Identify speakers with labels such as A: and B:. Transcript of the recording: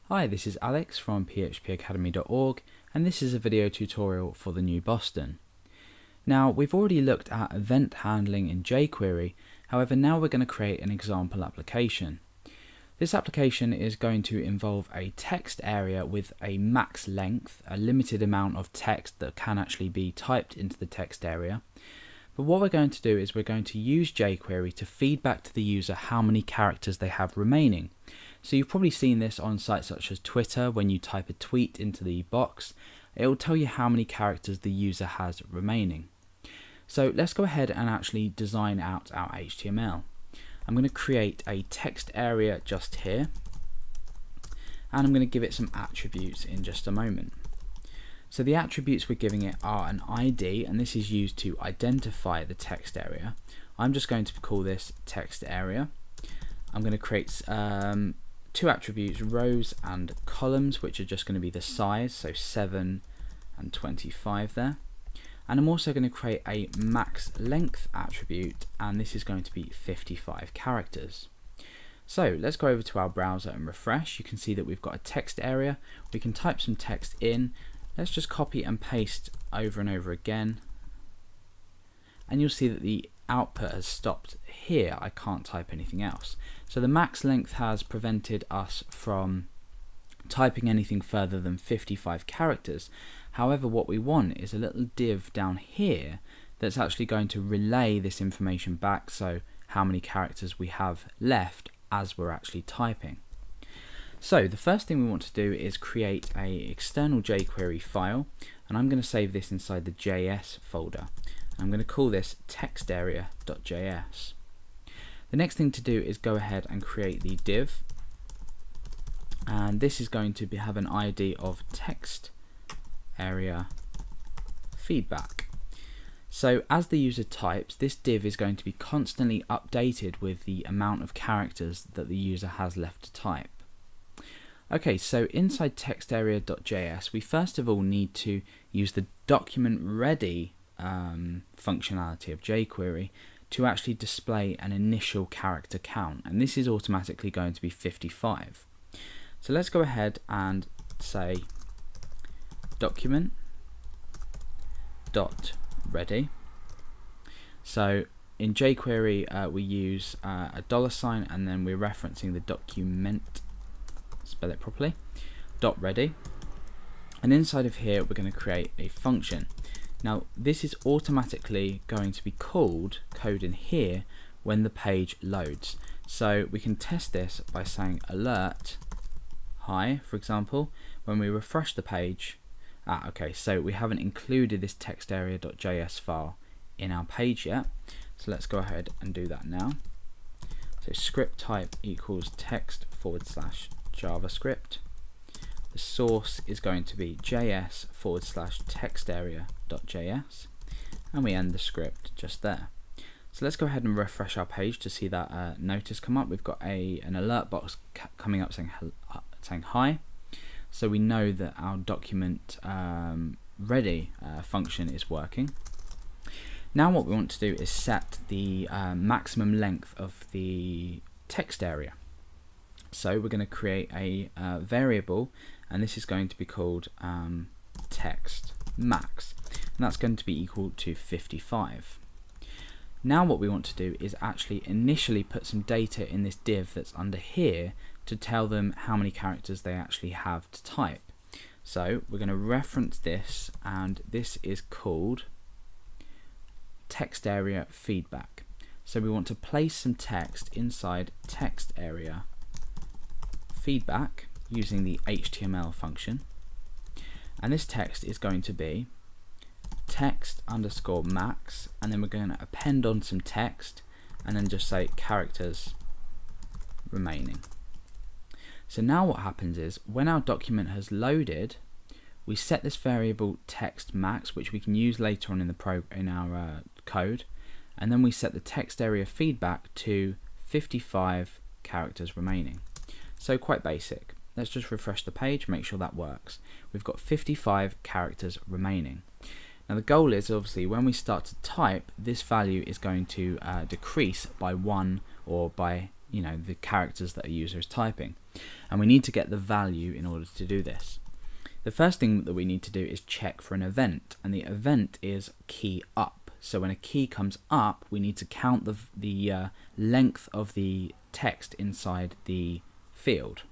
A: Hi, this is Alex from phpacademy.org, and this is a video tutorial for the new Boston. Now, we've already looked at event handling in jQuery, however now we're going to create an example application. This application is going to involve a text area with a max length, a limited amount of text that can actually be typed into the text area. But what we're going to do is we're going to use jQuery to feed back to the user how many characters they have remaining. So you've probably seen this on sites such as Twitter. When you type a tweet into the box, it will tell you how many characters the user has remaining. So let's go ahead and actually design out our HTML. I'm going to create a text area just here, and I'm going to give it some attributes in just a moment. So the attributes we're giving it are an ID, and this is used to identify the text area. I'm just going to call this text area. I'm going to create two attributes, rows and columns, which are just going to be the size, so 7 and 25 there. And I'm also going to create a max length attribute, and this is going to be 55 characters. So let's go over to our browser and refresh. You can see that we've got a text area. We can type some text in. Let's just copy and paste over and over again, and you'll see that the output has stopped here. I can't type anything else. So the max length has prevented us from typing anything further than 55 characters. However, what we want is a little div down here that's actually going to relay this information back, so how many characters we have left as we're actually typing. So the first thing we want to do is create an external jQuery file, and I'm going to save this inside the JS folder. I'm going to call this textarea.js. The next thing to do is go ahead and create the div, and this is going to have an ID of text area feedback. So as the user types, this div is going to be constantly updated with the amount of characters that the user has left to type. Okay, so inside textarea.js, we first of all need to use the document ready functionality of jQuery to actually display an initial character count, and this is automatically going to be 55. So let's go ahead and say document.ready. So in jQuery we use a $, and then we're referencing the document, spell it properly, .ready, and inside of here we're going to create a function. Now this is automatically going to be called, code in here, when the page loads. So we can test this by saying alert hi, for example. When we refresh the page, okay, so we haven't included this textarea.js file in our page yet, so let's go ahead and do that now. So script type equals text/JavaScript. The source is going to be js/textarea.js, and we end the script just there. So let's go ahead and refresh our page to see that notice come up. We've got an alert box coming up saying hi, so we know that our document ready function is working. Now what we want to do is set the maximum length of the text area. So we're going to create a variable, and this is going to be called text max, and that's going to be equal to 55. Now what we want to do is actually initially put some data in this div that's under here to tell them how many characters they actually have to type. So we're going to reference this, and this is called text area feedback. So we want to place some text inside text area feedback using the HTML function, and this text is going to be text_max, and then we're going to append on some text and then just say characters remaining. So now what happens is when our document has loaded, we set this variable text max, which we can use later on in our code, and then we set the text area feedback to 55 characters remaining. So quite basic. Let's just refresh the page, make sure that works. We've got 55 characters remaining. Now the goal is obviously when we start to type, this value is going to decrease by 1, or by the characters that a user is typing. and we need to get the value in order to do this. The first thing that we need to do is check for an event, and the event is key up. So when a key comes up, we need to count the length of the text inside the field.